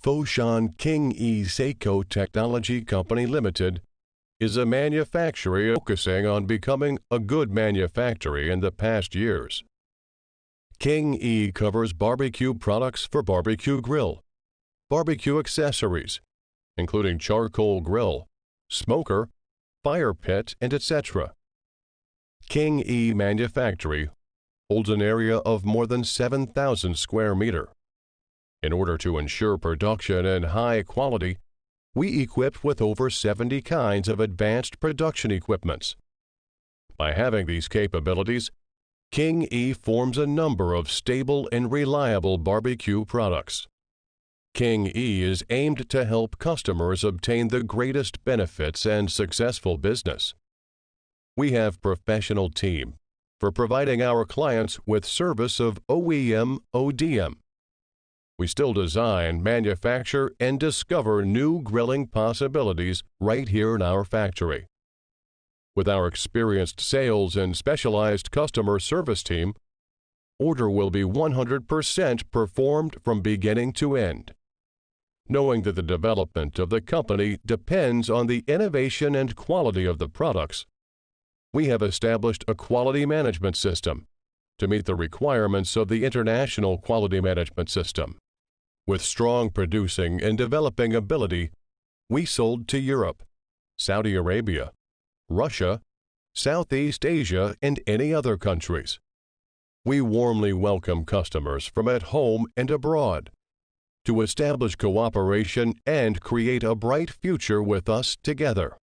Foshan King E Seiko Technology Company Limited is a manufacturer focusing on becoming a good manufacturer in the past years. King E covers barbecue products for barbecue grill, barbecue accessories, including charcoal grill, smoker, fire pit, and etc. King E Manufacturing holds an area of more than 7,000 square meters. In order to ensure production and high quality, we equipped with over 70 kinds of advanced production equipments. By having these capabilities, King E forms a number of stable and reliable barbecue products. King E is aimed to help customers obtain the greatest benefits and successful business. We have professional team for providing our clients with service of OEM ODM. We still design, manufacture, and discover new grilling possibilities right here in our factory. With our experienced sales and specialized customer service team, order will be 100% performed from beginning to end. Knowing that the development of the company depends on the innovation and quality of the products, we have established a quality management system to meet the requirements of the International Quality Management System. With strong producing and developing ability, we sold to Europe, Saudi Arabia, Russia, Southeast Asia, and any other countries. We warmly welcome customers from at home and abroad to establish cooperation and create a bright future with us together.